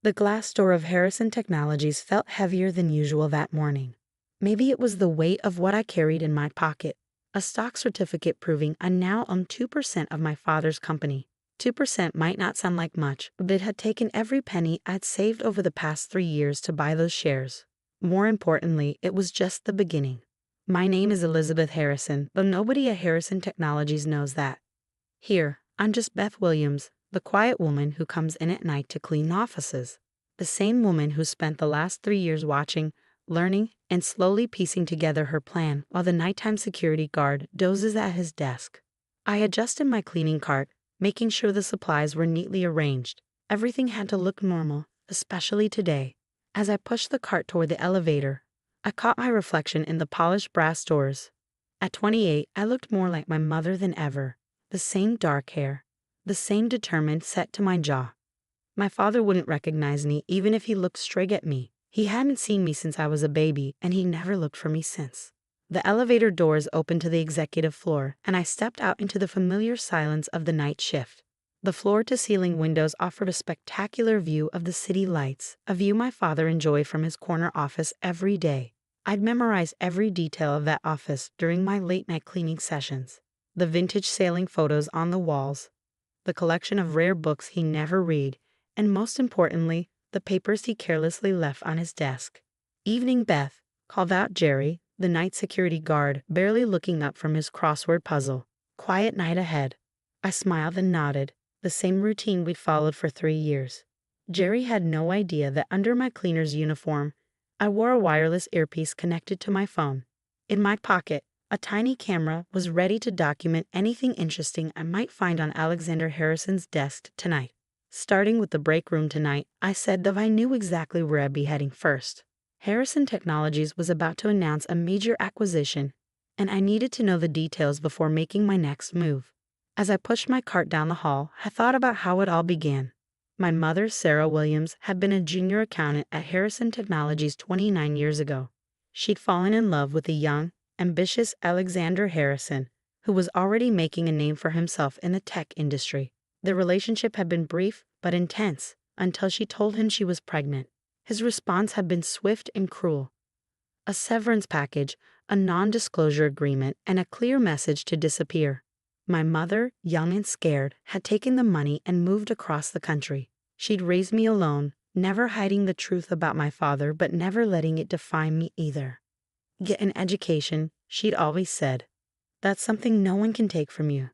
The glass door of Harrison Technologies felt heavier than usual that morning. Maybe it was the weight of what I carried in my pocket. A stock certificate proving I now own 2% of my father's company. 2% might not sound like much, but it had taken every penny I'd saved over the past 3 years to buy those shares. More importantly, it was just the beginning. My name is Elizabeth Harrison, though nobody at Harrison Technologies knows that. Here, I'm just Beth Williams, the quiet woman who comes in at night to clean offices. The same woman who spent the last 3 years watching, learning, and slowly piecing together her plan while the nighttime security guard dozes at his desk. I adjusted my cleaning cart, making sure the supplies were neatly arranged. Everything had to look normal, especially today. As I pushed the cart toward the elevator, I caught my reflection in the polished brass doors. At 28, I looked more like my mother than ever. The same dark hair, the same determined set to my jaw. My father wouldn't recognize me even if he looked straight at me. He hadn't seen me since I was a baby, and he never looked for me since. The elevator doors opened to the executive floor, and I stepped out into the familiar silence of the night shift. The floor-to-ceiling windows offered a spectacular view of the city lights, a view my father enjoyed from his corner office every day. I'd memorized every detail of that office during my late-night cleaning sessions. The vintage sailing photos on the walls, the collection of rare books he never read, and most importantly, the papers he carelessly left on his desk. "Evening, Beth," called out Jerry, the night security guard, barely looking up from his crossword puzzle. "Quiet night ahead." I smiled and nodded, the same routine we'd followed for 3 years. Jerry had no idea that under my cleaner's uniform, I wore a wireless earpiece connected to my phone. In my pocket, a tiny camera was ready to document anything interesting I might find on Alexander Harrison's desk tonight. Starting with the break room tonight, I said that I knew exactly where I'd be heading first. Harrison Technologies was about to announce a major acquisition, and I needed to know the details before making my next move. As I pushed my cart down the hall, I thought about how it all began. My mother, Sarah Williams, had been a junior accountant at Harrison Technologies 29 years ago. She'd fallen in love with a young, ambitious Alexander Harrison, who was already making a name for himself in the tech industry. The relationship had been brief but intense until she told him she was pregnant. His response had been swift and cruel. A severance package, a non-disclosure agreement, and a clear message to disappear. My mother, young and scared, had taken the money and moved across the country. She'd raised me alone, never hiding the truth about my father but never letting it define me either. "Get an education," she'd always said. "That's something no one can take from you."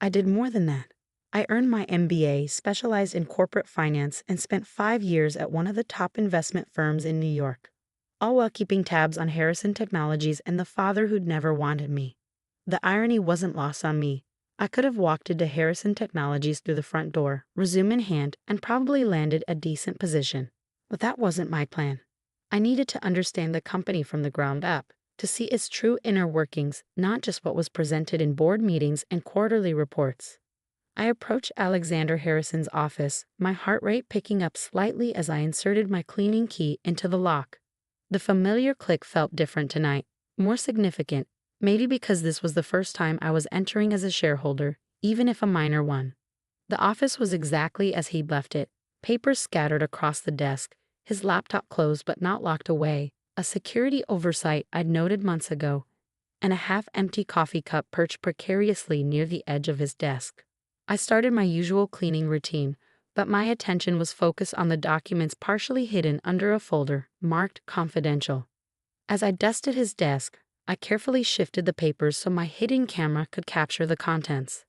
I did more than that. I earned my MBA, specialized in corporate finance, and spent 5 years at one of the top investment firms in New York, all while keeping tabs on Harrison Technologies and the father who'd never wanted me. The irony wasn't lost on me. I could have walked into Harrison Technologies through the front door, resume in hand, and probably landed a decent position. But that wasn't my plan. I needed to understand the company from the ground up, to see its true inner workings, not just what was presented in board meetings and quarterly reports. I approached Alexander Harrison's office, my heart rate picking up slightly as I inserted my cleaning key into the lock. The familiar click felt different tonight, more significant, maybe because this was the first time I was entering as a shareholder, even if a minor one. The office was exactly as he'd left it, papers scattered across the desk, his laptop closed but not locked away, a security oversight I'd noted months ago, and a half-empty coffee cup perched precariously near the edge of his desk. I started my usual cleaning routine, but my attention was focused on the documents partially hidden under a folder marked confidential. As I dusted his desk, I carefully shifted the papers so my hidden camera could capture the contents.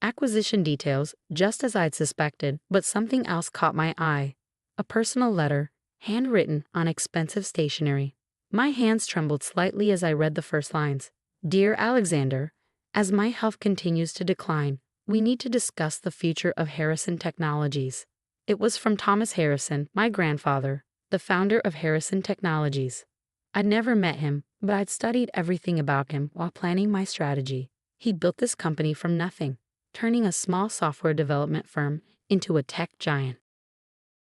Acquisition details, just as I'd suspected, but something else caught my eye. A personal letter, handwritten on expensive stationery. My hands trembled slightly as I read the first lines. "Dear Alexander, as my health continues to decline, we need to discuss the future of Harrison Technologies." It was from Thomas Harrison, my grandfather, the founder of Harrison Technologies. I'd never met him, but I'd studied everything about him while planning my strategy. He built this company from nothing, turning a small software development firm into a tech giant.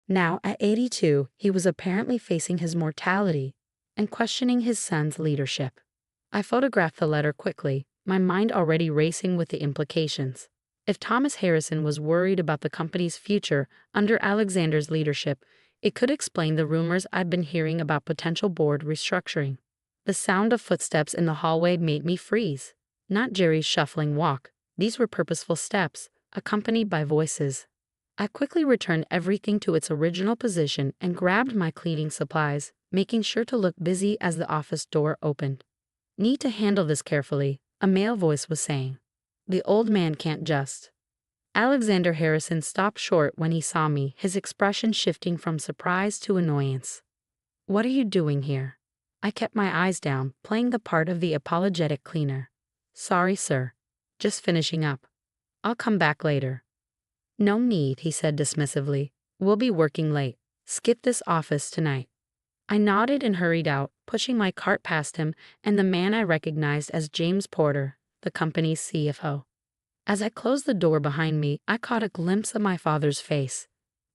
Now, at 82, he was apparently facing his mortality and questioning his son's leadership. I photographed the letter quickly, my mind already racing with the implications. If Thomas Harrison was worried about the company's future under Alexander's leadership, It could explain the rumors I'd been hearing about potential board restructuring. The sound of footsteps in the hallway made me freeze. Not Jerry's shuffling walk. These were purposeful steps, accompanied by voices. I quickly returned everything to its original position and grabbed my cleaning supplies, making sure to look busy as the office door opened. Need to handle this carefully, a male voice was saying. The old man can't just. Alexander Harrison stopped short when he saw me, his expression shifting from surprise to annoyance. What are you doing here? I kept my eyes down, playing the part of the apologetic cleaner. Sorry, sir. Just finishing up. I'll come back later. No need, he said dismissively. We'll be working late. Skip this office tonight. I nodded and hurried out, pushing my cart past him and the man I recognized as James Porter, the company's CFO. As I closed the door behind me, I caught a glimpse of my father's face.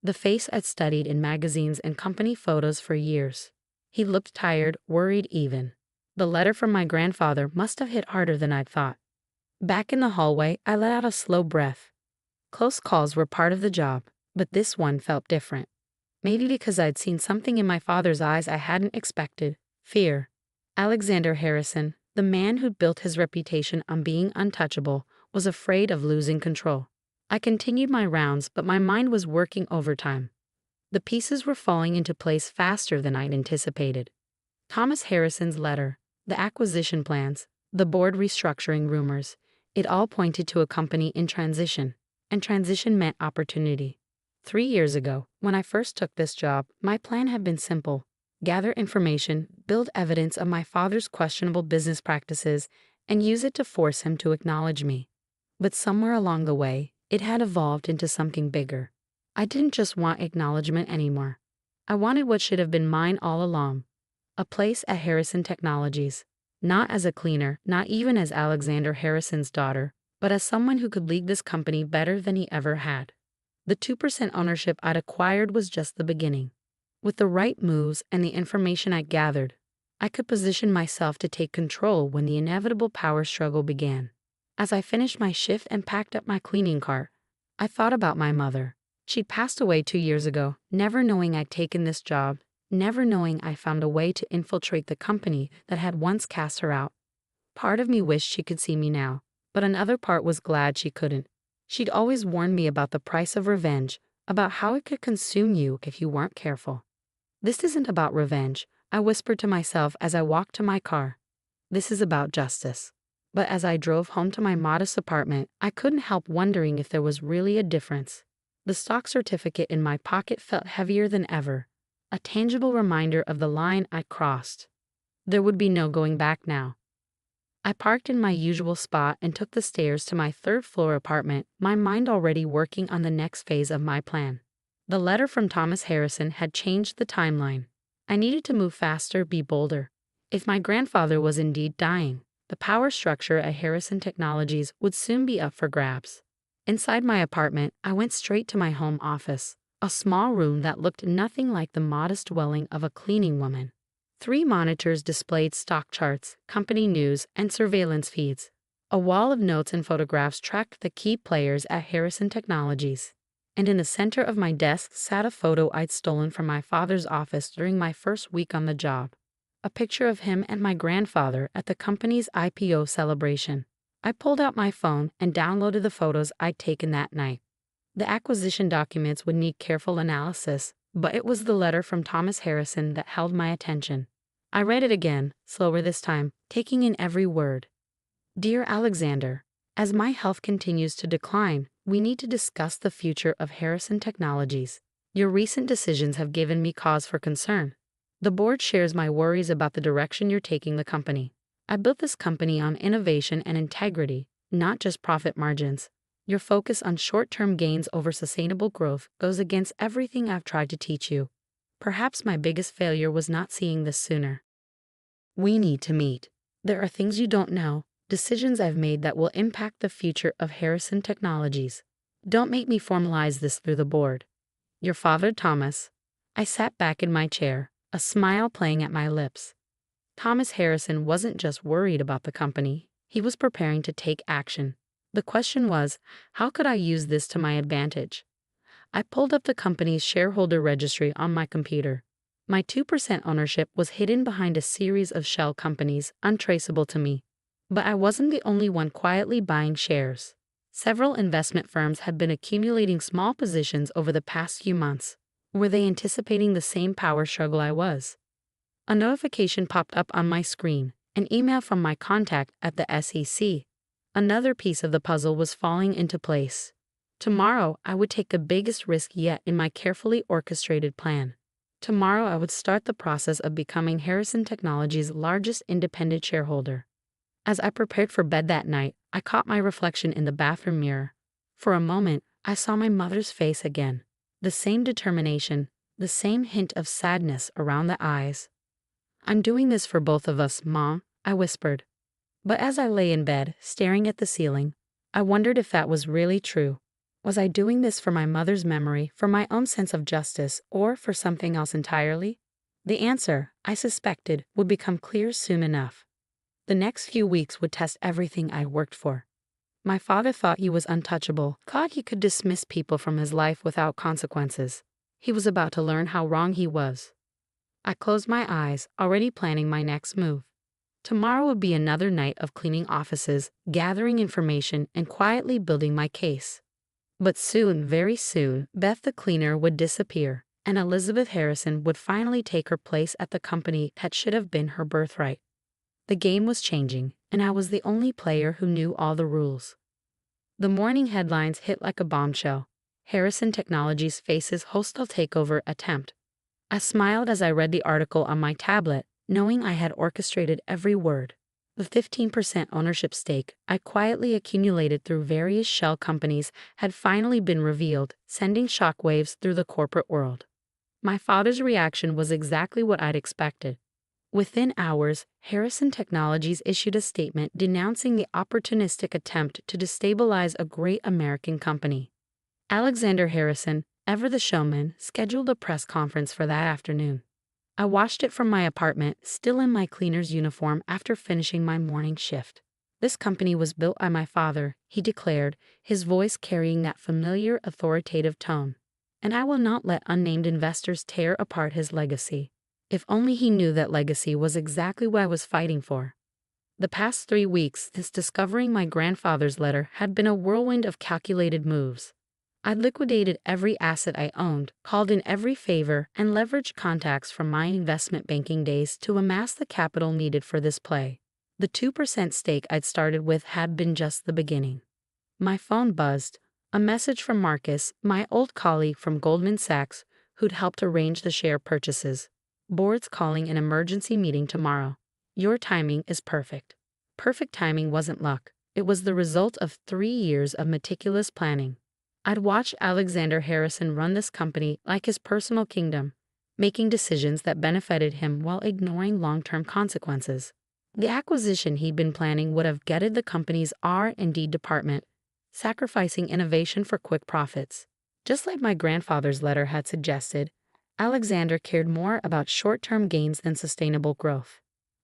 The face I'd studied in magazines and company photos for years. He looked tired, worried even. The letter from my grandfather must have hit harder than I'd thought. Back in the hallway, I let out a slow breath. Close calls were part of the job, but this one felt different. Maybe because I'd seen something in my father's eyes I hadn't expected. Fear. Alexander Harrison, the man who'd built his reputation on being untouchable, was afraid of losing control. I continued my rounds, but my mind was working overtime. The pieces were falling into place faster than I'd anticipated. Thomas Harrison's letter, the acquisition plans, the board restructuring rumors, it all pointed to a company in transition, and transition meant opportunity. 3 years ago, when I first took this job, my plan had been simple: gather information, build evidence of my father's questionable business practices, and use it to force him to acknowledge me. But somewhere along the way, it had evolved into something bigger. I didn't just want acknowledgement anymore. I wanted what should have been mine all along: a place at Harrison Technologies. Not as a cleaner, not even as Alexander Harrison's daughter, but as someone who could lead this company better than he ever had. The 2% ownership I'd acquired was just the beginning. With the right moves and the information I gathered, I could position myself to take control when the inevitable power struggle began. As I finished my shift and packed up my cleaning cart, I thought about my mother. She'd passed away 2 years ago, never knowing I'd taken this job, never knowing I found a way to infiltrate the company that had once cast her out. Part of me wished she could see me now, but another part was glad she couldn't. She'd always warned me about the price of revenge, about how it could consume you if you weren't careful. This isn't about revenge, I whispered to myself as I walked to my car. This is about justice. But as I drove home to my modest apartment, I couldn't help wondering if there was really a difference. The stock certificate in my pocket felt heavier than ever, a tangible reminder of the line I'd crossed. There would be no going back now. I parked in my usual spot and took the stairs to my third-floor apartment, my mind already working on the next phase of my plan. The letter from Thomas Harrison had changed the timeline. I needed to move faster, be bolder. If my grandfather was indeed dying, the power structure at Harrison Technologies would soon be up for grabs. Inside my apartment, I went straight to my home office, a small room that looked nothing like the modest dwelling of a cleaning woman. 3 monitors displayed stock charts, company news, and surveillance feeds. A wall of notes and photographs tracked the key players at Harrison Technologies. And in the center of my desk sat a photo I'd stolen from my father's office during my first week on the job. A picture of him and my grandfather at the company's IPO celebration. I pulled out my phone and downloaded the photos I'd taken that night. The acquisition documents would need careful analysis, but it was the letter from Thomas Harrison that held my attention. I read it again, slower this time, taking in every word. Dear Alexander, as my health continues to decline, we need to discuss the future of Harrison Technologies. Your recent decisions have given me cause for concern. The board shares my worries about the direction you're taking the company. I built this company on innovation and integrity, not just profit margins. Your focus on short-term gains over sustainable growth goes against everything I've tried to teach you. Perhaps my biggest failure was not seeing this sooner. We need to meet. There are things you don't know, decisions I've made that will impact the future of Harrison Technologies. Don't make me formalize this through the board. Your father, Thomas. I sat back in my chair, a smile playing at my lips. Thomas Harrison wasn't just worried about the company, he was preparing to take action. The question was, how could I use this to my advantage? I pulled up the company's shareholder registry on my computer. My 2% ownership was hidden behind a series of shell companies untraceable to me. But I wasn't the only one quietly buying shares. Several investment firms had been accumulating small positions over the past few months. Were they anticipating the same power struggle I was? A notification popped up on my screen, an email from my contact at the SEC. Another piece of the puzzle was falling into place. Tomorrow, I would take the biggest risk yet in my carefully orchestrated plan. Tomorrow, I would start the process of becoming Harrison Technologies' largest independent shareholder. As I prepared for bed that night, I caught my reflection in the bathroom mirror. For a moment, I saw my mother's face again. The same determination, the same hint of sadness around the eyes. "I'm doing this for both of us, Mom," I whispered. But as I lay in bed, staring at the ceiling, I wondered if that was really true. Was I doing this for my mother's memory, for my own sense of justice, or for something else entirely? The answer, I suspected, would become clear soon enough. The next few weeks would test everything I worked for. My father thought he was untouchable, thought he could dismiss people from his life without consequences. He was about to learn how wrong he was. I closed my eyes, already planning my next move. Tomorrow would be another night of cleaning offices, gathering information, and quietly building my case. But soon, very soon, Beth the cleaner would disappear, and Elizabeth Harrison would finally take her place at the company that should have been her birthright. The game was changing, and I was the only player who knew all the rules. The morning headlines hit like a bombshell. Harrison Technologies faces hostile takeover attempt. I smiled as I read the article on my tablet, knowing I had orchestrated every word. The 15% ownership stake I quietly accumulated through various shell companies had finally been revealed, sending shockwaves through the corporate world. My father's reaction was exactly what I'd expected. Within hours, Harrison Technologies issued a statement denouncing the opportunistic attempt to destabilize a great American company. Alexander Harrison, ever the showman, scheduled a press conference for that afternoon. I watched it from my apartment, still in my cleaner's uniform after finishing my morning shift. "This company was built by my father," he declared, his voice carrying that familiar authoritative tone. "And I will not let unnamed investors tear apart his legacy." If only he knew that legacy was exactly what I was fighting for. The past 3 weeks since discovering my grandfather's letter had been a whirlwind of calculated moves. I'd liquidated every asset I owned, called in every favor, and leveraged contacts from my investment banking days to amass the capital needed for this play. The 2% stake I'd started with had been just the beginning. My phone buzzed. A message from Marcus, my old colleague from Goldman Sachs, who'd helped arrange the share purchases. "Board's calling an emergency meeting tomorrow. Your timing is perfect." Perfect timing wasn't luck. It was the result of 3 years of meticulous planning. I'd watched Alexander Harrison run this company like his personal kingdom, making decisions that benefited him while ignoring long-term consequences. The acquisition he'd been planning would have gutted the company's R&D department, sacrificing innovation for quick profits. Just like my grandfather's letter had suggested, Alexander cared more about short-term gains than sustainable growth.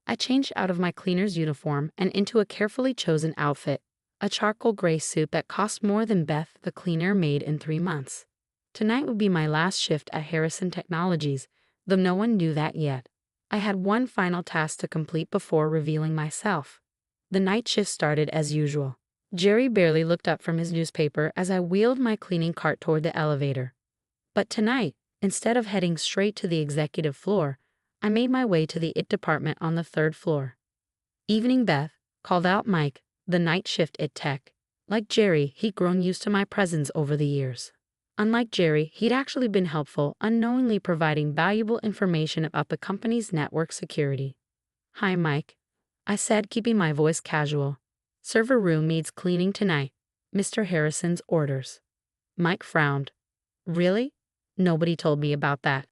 I changed out of my cleaner's uniform and into a carefully chosen outfit, a charcoal gray suit that cost more than Beth the cleaner made in 3 months. Tonight would be my last shift at Harrison Technologies, though no one knew that yet. I had one final task to complete before revealing myself. The night shift started as usual. Jerry barely looked up from his newspaper as I wheeled my cleaning cart toward the elevator. But tonight, instead of heading straight to the executive floor, I made my way to the IT department on the 3rd floor. "Evening, Beth," called out Mike, the night shift IT tech. Like Jerry, he'd grown used to my presence over the years. Unlike Jerry, he'd actually been helpful, unknowingly providing valuable information about the company's network security. "Hi, Mike," I said, keeping my voice casual. "Server room needs cleaning tonight. Mr. Harrison's orders." Mike frowned. "Really? Nobody told me about that."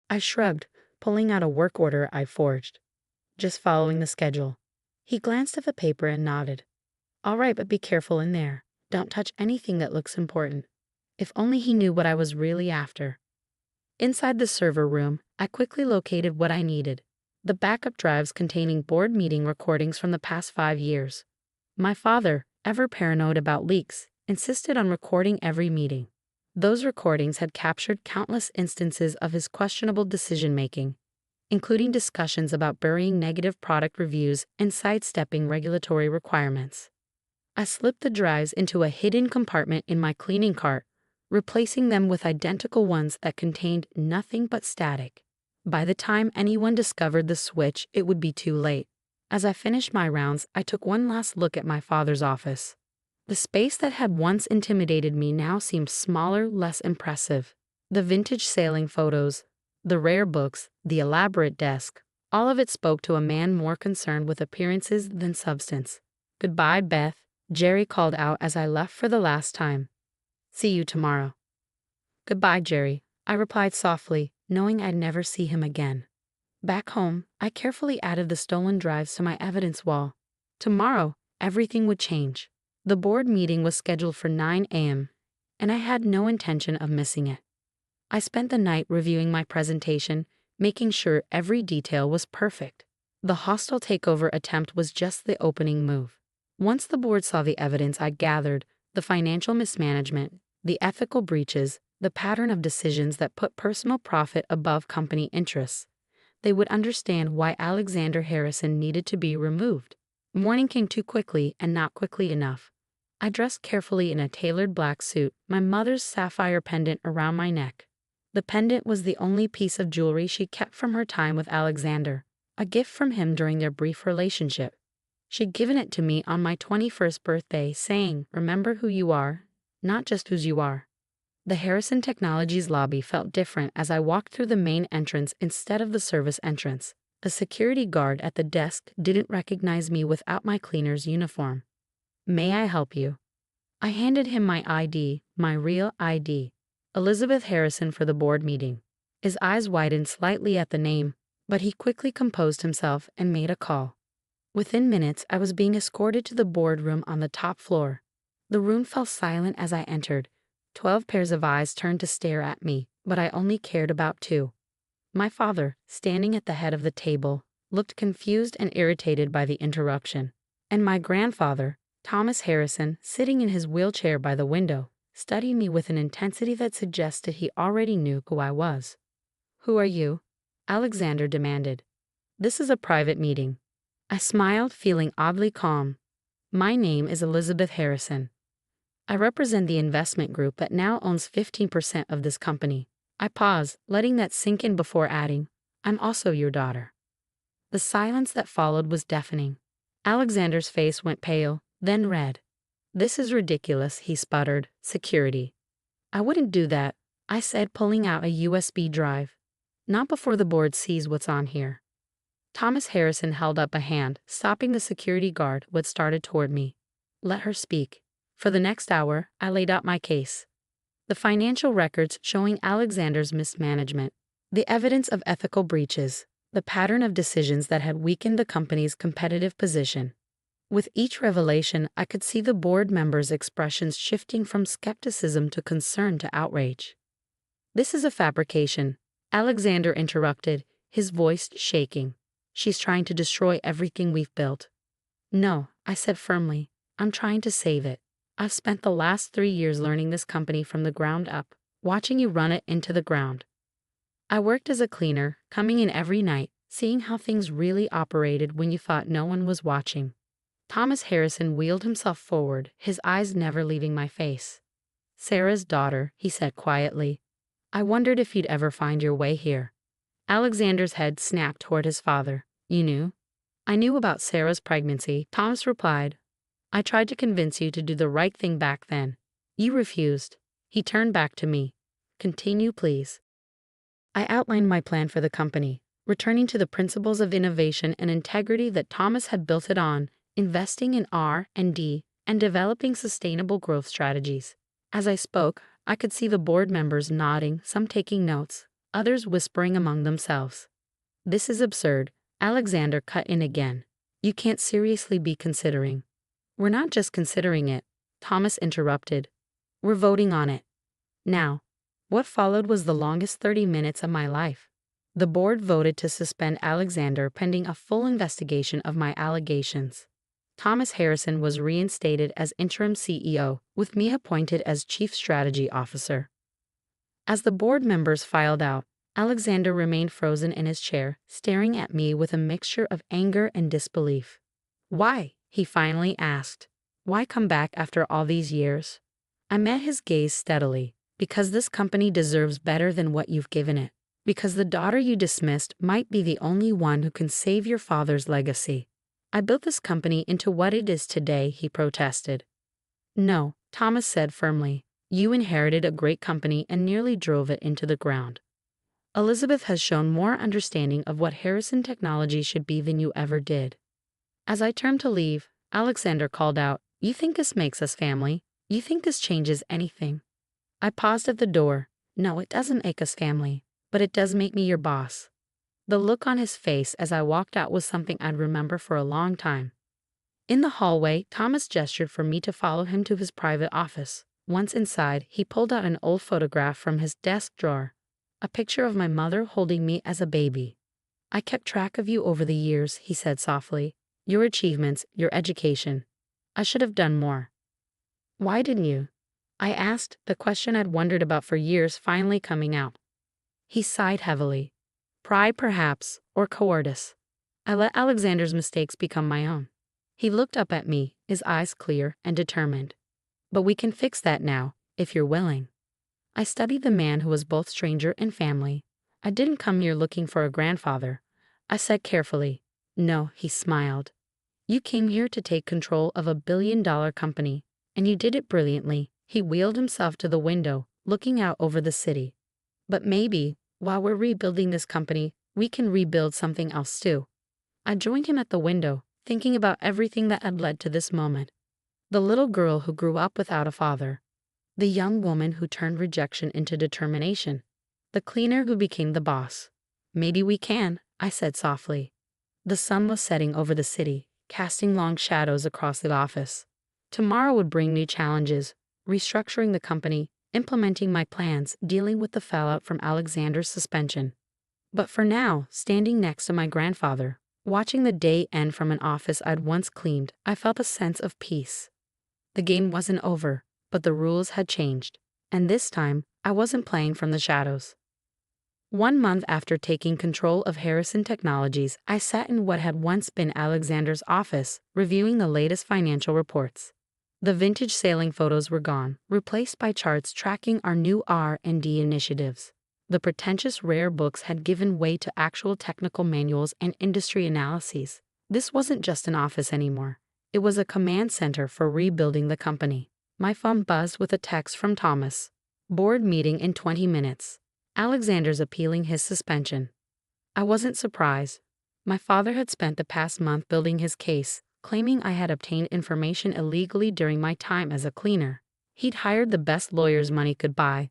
I shrugged, pulling out a work order I forged. "Just following the schedule." He glanced at the paper and nodded. "All right, but be careful in there. Don't touch anything that looks important." If only he knew what I was really after. Inside the server room, I quickly located what I needed: the backup drives containing board meeting recordings from the past 5 years. My father, ever paranoid about leaks, insisted on recording every meeting. Those recordings had captured countless instances of his questionable decision-making, including discussions about burying negative product reviews and sidestepping regulatory requirements. I slipped the drives into a hidden compartment in my cleaning cart, replacing them with identical ones that contained nothing but static. By the time anyone discovered the switch, it would be too late. As I finished my rounds, I took one last look at my father's office. The space that had once intimidated me now seemed smaller, less impressive. The vintage sailing photos, the rare books, the elaborate desk, all of it spoke to a man more concerned with appearances than substance. "Goodbye, Beth," Jerry called out as I left for the last time. "See you tomorrow." "Goodbye, Jerry," I replied softly, knowing I'd never see him again. Back home, I carefully added the stolen drives to my evidence wall. Tomorrow, everything would change. The board meeting was scheduled for 9 a.m., and I had no intention of missing it. I spent the night reviewing my presentation, making sure every detail was perfect. The hostile takeover attempt was just the opening move. Once the board saw the evidence I'd gathered, the financial mismanagement, the ethical breaches, the pattern of decisions that put personal profit above company interests, they would understand why Alexander Harrison needed to be removed. Morning came too quickly and not quickly enough. I dressed carefully in a tailored black suit, my mother's sapphire pendant around my neck. The pendant was the only piece of jewelry she kept from her time with Alexander, a gift from him during their brief relationship. She'd given it to me on my 21st birthday, saying, "Remember who you are, not just whose you are." The Harrison Technologies lobby felt different as I walked through the main entrance instead of the service entrance. A security guard at the desk didn't recognize me without my cleaner's uniform. "May I help you?" I handed him my ID, my real ID. Elizabeth Harrison for the board meeting. His eyes widened slightly at the name, but he quickly composed himself and made a call. Within minutes, I was being escorted to the boardroom on the top floor. The room fell silent as I entered. 12 pairs of eyes turned to stare at me, but I only cared about 2. My father, standing at the head of the table, looked confused and irritated by the interruption. And my grandfather, Thomas Harrison, sitting in his wheelchair by the window, studied me with an intensity that suggested he already knew who I was. "Who are you?" Alexander demanded. "This is a private meeting." I smiled, feeling oddly calm. "My name is Elizabeth Harrison. I represent the investment group that now owns 15% of this company." I paused, letting that sink in before adding, "I'm also your daughter." The silence that followed was deafening. Alexander's face went pale, then red. "This is ridiculous," he sputtered. "Security." "I wouldn't do that," I said, pulling out a USB drive. "Not before the board sees what's on here." Thomas Harrison held up a hand, stopping the security guard who had started toward me. "Let her speak." For the next hour, I laid out my case. The financial records showing Alexander's mismanagement, the evidence of ethical breaches, the pattern of decisions that had weakened the company's competitive position. With each revelation, I could see the board members' expressions shifting from skepticism to concern to outrage. "This is a fabrication," Alexander interrupted, his voice shaking. "She's trying to destroy everything we've built." "No," I said firmly. "I'm trying to save it. I've spent the last 3 years learning this company from the ground up, watching you run it into the ground. I worked as a cleaner, coming in every night, seeing how things really operated when you thought no one was watching." Thomas Harrison wheeled himself forward, his eyes never leaving my face. "Sarah's daughter," he said quietly. "I wondered if you'd ever find your way here." Alexander's head snapped toward his father. "You knew?" "I knew about Sarah's pregnancy," Thomas replied. "I tried to convince you to do the right thing back then. You refused." He turned back to me. "Continue, please." I outlined my plan for the company, returning to the principles of innovation and integrity that Thomas had built it on, investing in R&D, and developing sustainable growth strategies. As I spoke, I could see the board members nodding, some taking notes, others whispering among themselves. "This is absurd," Alexander cut in again. "You can't seriously be considering." "We're not just considering it," Thomas interrupted. "We're voting on it." Now, what followed was the longest 30 minutes of my life. The board voted to suspend Alexander pending a full investigation of my allegations. Thomas Harrison was reinstated as interim CEO, with me appointed as Chief Strategy Officer. As the board members filed out, Alexander remained frozen in his chair, staring at me with a mixture of anger and disbelief. "Why?" he finally asked. "Why come back after all these years?" I met his gaze steadily. "Because this company deserves better than what you've given it. Because the daughter you dismissed might be the only one who can save your father's legacy. I built this company into what it is today," he protested. "No," Thomas said firmly. "You inherited a great company and nearly drove it into the ground. Elizabeth has shown more understanding of what Harrison Technology should be than you ever did." As I turned to leave, Alexander called out, "You think this makes us family? You think this changes anything?" I paused at the door. "No, it doesn't make us family, but it does make me your boss." The look on his face as I walked out was something I'd remember for a long time. In the hallway, Thomas gestured for me to follow him to his private office. Once inside, he pulled out an old photograph from his desk drawer, a picture of my mother holding me as a baby. "I kept track of you over the years," he said softly. "Your achievements, your education. I should have done more." "Why didn't you?" I asked, the question I'd wondered about for years finally coming out. He sighed heavily. "Pride, perhaps, or cowardice. I let Alexander's mistakes become my own." He looked up at me, his eyes clear and determined. "But we can fix that now, if you're willing." I studied the man who was both stranger and family. "I didn't come here looking for a grandfather," I said carefully. "No," he smiled. "You came here to take control of a billion-dollar company, and you did it brilliantly." He wheeled himself to the window, looking out over the city. "But maybe, while we're rebuilding this company, we can rebuild something else too." I joined him at the window, thinking about everything that had led to this moment. The little girl who grew up without a father. The young woman who turned rejection into determination. The cleaner who became the boss. "Maybe we can," I said softly. The sun was setting over the city, casting long shadows across the office. Tomorrow would bring new challenges, restructuring the company, implementing my plans, dealing with the fallout from Alexander's suspension. But for now, standing next to my grandfather, watching the day end from an office I'd once cleaned, I felt a sense of peace. The game wasn't over, but the rules had changed, and this time, I wasn't playing from the shadows. 1 month after taking control of Harrison Technologies, I sat in what had once been Alexander's office, reviewing the latest financial reports. The vintage sailing photos were gone, replaced by charts tracking our new R&D initiatives. The pretentious rare books had given way to actual technical manuals and industry analyses. This wasn't just an office anymore. It was a command center for rebuilding the company. My phone buzzed with a text from Thomas. "Board meeting in 20 minutes. Alexander's appealing his suspension." I wasn't surprised. My father had spent the past month building his case, claiming I had obtained information illegally during my time as a cleaner. He'd hired the best lawyers money could buy.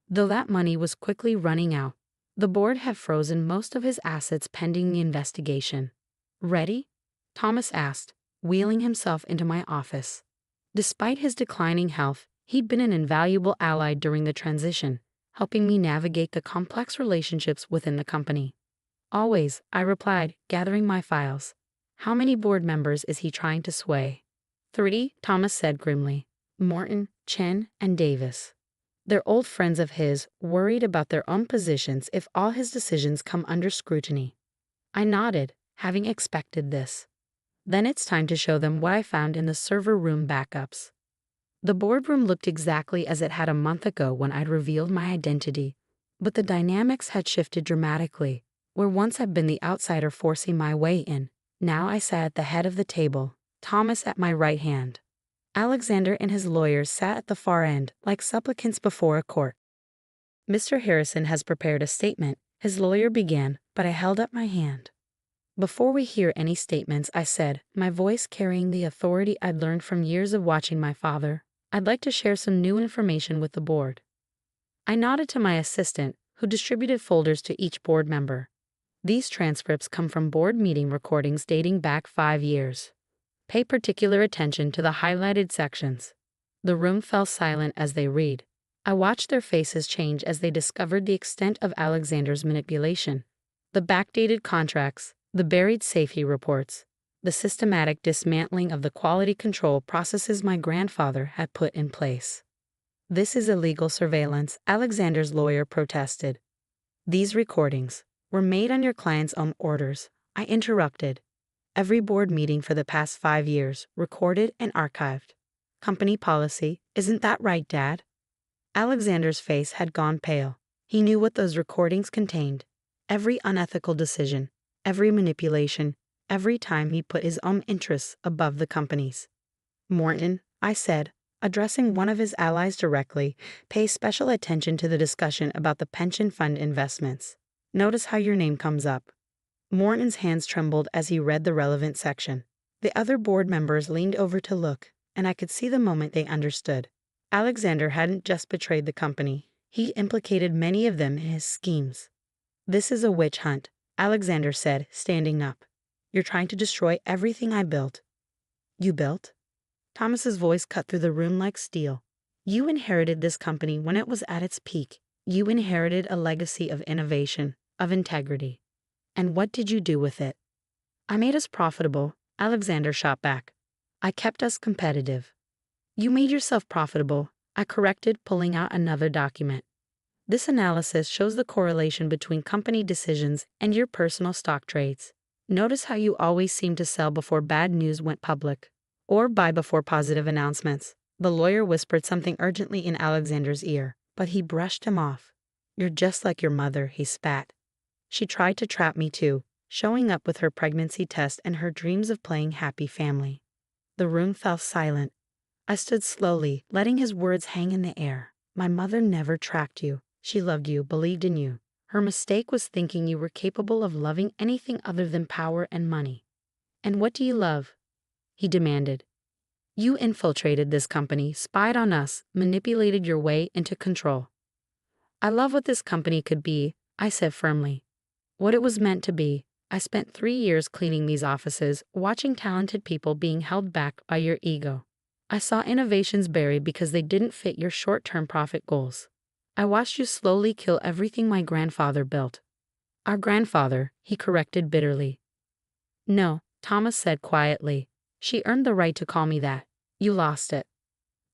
Though that money was quickly running out, the board had frozen most of his assets pending the investigation. "Ready?" Thomas asked, wheeling himself into my office. Despite his declining health, he'd been an invaluable ally during the transition, helping me navigate the complex relationships within the company. "Always," I replied, gathering my files. "How many board members is he trying to sway?" 3, Thomas said grimly. "Morton, Chen, and Davis. They're old friends of his, worried about their own positions if all his decisions come under scrutiny." I nodded, having expected this. "Then it's time to show them what I found in the server room backups." The boardroom looked exactly as it had a month ago when I'd revealed my identity, but the dynamics had shifted dramatically. Where once I'd been the outsider forcing my way in, now I sat at the head of the table, Thomas at my right hand. Alexander and his lawyers sat at the far end, like supplicants before a court. "Mr. Harrison has prepared a statement," his lawyer began, but I held up my hand. "Before we hear any statements," I said, my voice carrying the authority I'd learned from years of watching my father, "I'd like to share some new information with the board." I nodded to my assistant, who distributed folders to each board member. "These transcripts come from board meeting recordings dating back 5 years. Pay particular attention to the highlighted sections." The room fell silent as they read. I watched their faces change as they discovered the extent of Alexander's manipulation. The backdated contracts, the buried safety reports, the systematic dismantling of the quality control processes my grandfather had put in place. "This is illegal surveillance," Alexander's lawyer protested. "These recordings were made on your client's own orders," I interrupted. "Every board meeting for the past 5 years, recorded and archived. Company policy, isn't that right, Dad?" Alexander's face had gone pale. He knew what those recordings contained. Every unethical decision, every manipulation, every time he put his own interests above the company's. "Morton," I said, addressing one of his allies directly, "pay special attention to the discussion about the pension fund investments. Notice how your name comes up." Morton's hands trembled as he read the relevant section. The other board members leaned over to look, and I could see the moment they understood. Alexander hadn't just betrayed the company. He implicated many of them in his schemes. "This is a witch hunt," Alexander said, standing up. "You're trying to destroy everything I built." "You built?" Thomas's voice cut through the room like steel. "You inherited this company when it was at its peak. You inherited a legacy of innovation, of integrity. And what did you do with it?" "I made us profitable," Alexander shot back. "I kept us competitive." "You made yourself profitable," I corrected, pulling out another document. "This analysis shows the correlation between company decisions and your personal stock trades. Notice how you always seem to sell before bad news went public, or buy before positive announcements." The lawyer whispered something urgently in Alexander's ear, but he brushed him off. "You're just like your mother," he spat. "She tried to trap me too, showing up with her pregnancy test and her dreams of playing happy family." The room fell silent. I stood slowly, letting his words hang in the air. "My mother never tracked you. She loved you, believed in you. Her mistake was thinking you were capable of loving anything other than power and money." "And what do you love?" he demanded. "You infiltrated this company, spied on us, manipulated your way into control." "I love what this company could be," I said firmly. "What it was meant to be. I spent 3 years cleaning these offices, watching talented people being held back by your ego. I saw innovations buried because they didn't fit your short-term profit goals. I watched you slowly kill everything my grandfather built." "Our grandfather," he corrected bitterly. "No," Thomas said quietly. "She earned the right to call me that. You lost it."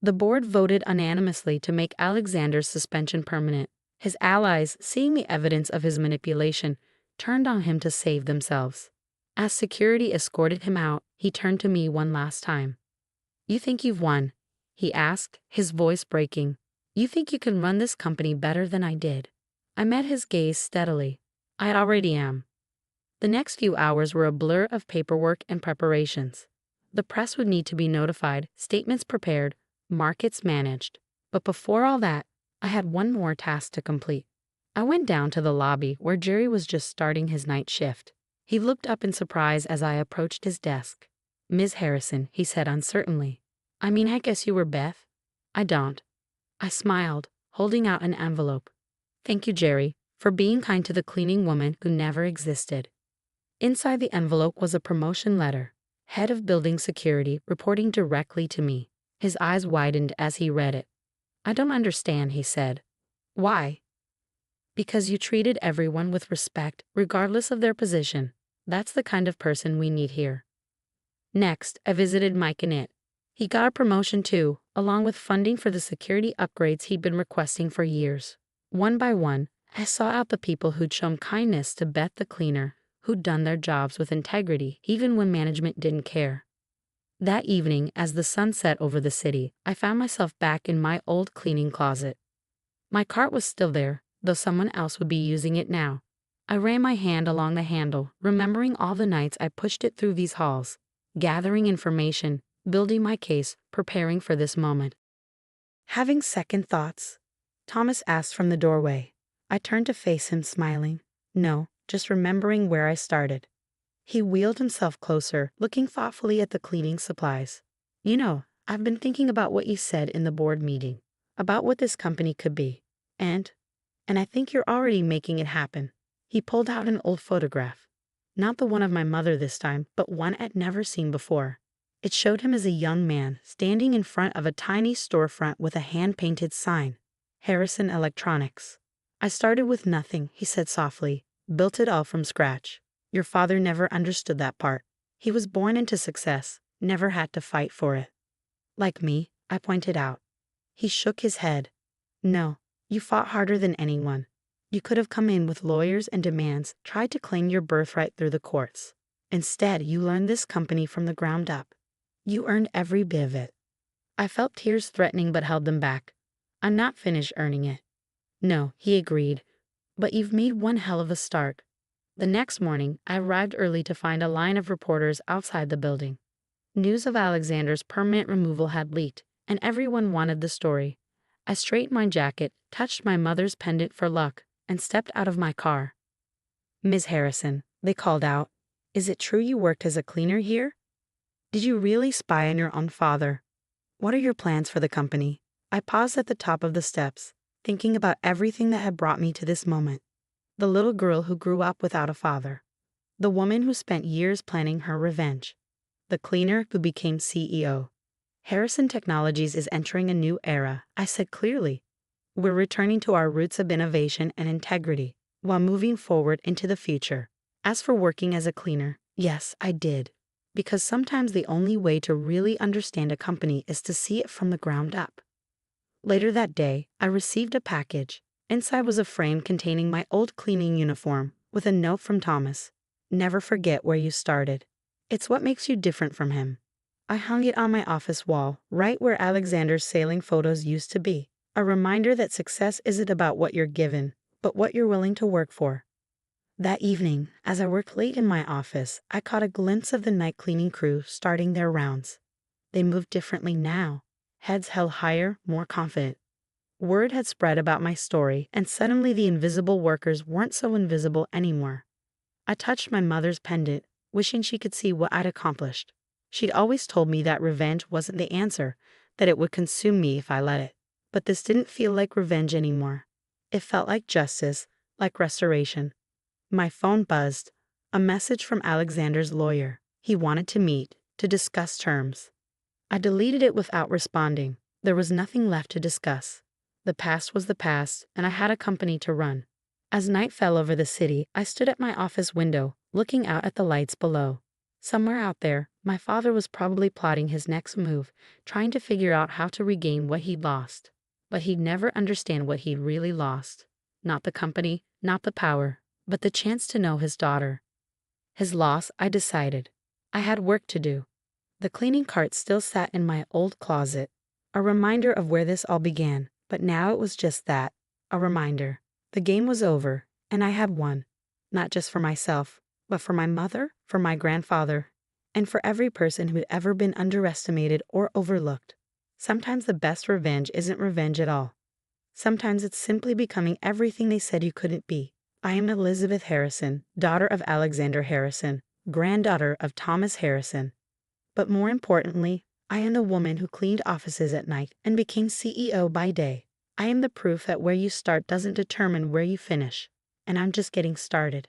The board voted unanimously to make Alexander's suspension permanent. His allies, seeing the evidence of his manipulation, turned on him to save themselves. As security escorted him out, he turned to me one last time. "You think you've won?" he asked, his voice breaking. "You think you can run this company better than I did?" I met his gaze steadily. "I already am." The next few hours were a blur of paperwork and preparations. The press would need to be notified, statements prepared, markets managed. But before all that, I had one more task to complete. I went down to the lobby where Jerry was just starting his night shift. He looked up in surprise as I approached his desk. "Ms. Harrison," he said uncertainly. "I mean, I guess you were Beth." "I don't." I smiled, holding out an envelope. "Thank you, Jerry, for being kind to the cleaning woman who never existed." Inside the envelope was a promotion letter. Head of Building Security, reporting directly to me. His eyes widened as he read it. "I don't understand," he said. "Why?" "Because you treated everyone with respect, regardless of their position. That's the kind of person we need here." Next, I visited Mike and it. He got a promotion too, along with funding for the security upgrades he'd been requesting for years. One by one, I sought out the people who'd shown kindness to Beth the cleaner, who'd done their jobs with integrity even when management didn't care. That evening, as the sun set over the city, I found myself back in my old cleaning closet. My cart was still there, though someone else would be using it now. I ran my hand along the handle, remembering all the nights I pushed it through these halls, gathering information, building my case, preparing for this moment. "Having second thoughts?" Thomas asked from the doorway. I turned to face him, smiling. "No, just remembering where I started." He wheeled himself closer, looking thoughtfully at the cleaning supplies. "You know, I've been thinking about what you said in the board meeting, about what this company could be. And I think you're already making it happen." He pulled out an old photograph. Not the one of my mother this time, but one I'd never seen before. It showed him as a young man, standing in front of a tiny storefront with a hand-painted sign, "Harrison Electronics." "I started with nothing," he said softly, "built it all from scratch. Your father never understood that part. He was born into success, never had to fight for it." "Like me," I pointed out. He shook his head. No, you fought harder than anyone. You could have come in with lawyers and demands, tried to claim your birthright through the courts. Instead, you learned this company from the ground up. You earned every bit of it. I felt tears threatening but held them back. I'm not finished earning it. No, he agreed. But you've made one hell of a start. The next morning, I arrived early to find a line of reporters outside the building. News of Alexander's permanent removal had leaked, and everyone wanted the story. I straightened my jacket, touched my mother's pendant for luck, and stepped out of my car. "Ms. Harrison," they called out, "is it true you worked as a cleaner here? Did you really spy on your own father? What are your plans for the company?" I paused at the top of the steps, thinking about everything that had brought me to this moment. The little girl who grew up without a father. The woman who spent years planning her revenge. The cleaner who became CEO. Harrison Technologies is entering a new era, I said clearly. We're returning to our roots of innovation and integrity, while moving forward into the future. As for working as a cleaner, yes, I did. Because sometimes the only way to really understand a company is to see it from the ground up. Later that day, I received a package. Inside was a frame containing my old cleaning uniform, with a note from Thomas. "Never forget where you started. It's what makes you different from him." I hung it on my office wall, right where Alexander's sailing photos used to be. A reminder that success isn't about what you're given, but what you're willing to work for. That evening, as I worked late in my office, I caught a glimpse of the night cleaning crew starting their rounds. They moved differently now, heads held higher, more confident. Word had spread about my story, and suddenly the invisible workers weren't so invisible anymore. I touched my mother's pendant, wishing she could see what I'd accomplished. She'd always told me that revenge wasn't the answer, that it would consume me if I let it. But this didn't feel like revenge anymore. It felt like justice, like restoration. My phone buzzed. A message from Alexander's lawyer. He wanted to meet, to discuss terms. I deleted it without responding. There was nothing left to discuss. The past was the past, and I had a company to run. As night fell over the city, I stood at my office window, looking out at the lights below. Somewhere out there, my father was probably plotting his next move, trying to figure out how to regain what he'd lost. But he'd never understand what he'd really lost. Not the company, not the power, but the chance to know his daughter. His loss, I decided. I had work to do. The cleaning cart still sat in my old closet, a reminder of where this all began, but now it was just that, a reminder. The game was over, and I had won, not just for myself, but for my mother, for my grandfather, and for every person who'd ever been underestimated or overlooked. Sometimes the best revenge isn't revenge at all. Sometimes it's simply becoming everything they said you couldn't be. I am Elizabeth Harrison, daughter of Alexander Harrison, granddaughter of Thomas Harrison. But more importantly, I am the woman who cleaned offices at night and became CEO by day. I am the proof that where you start doesn't determine where you finish, and I'm just getting started.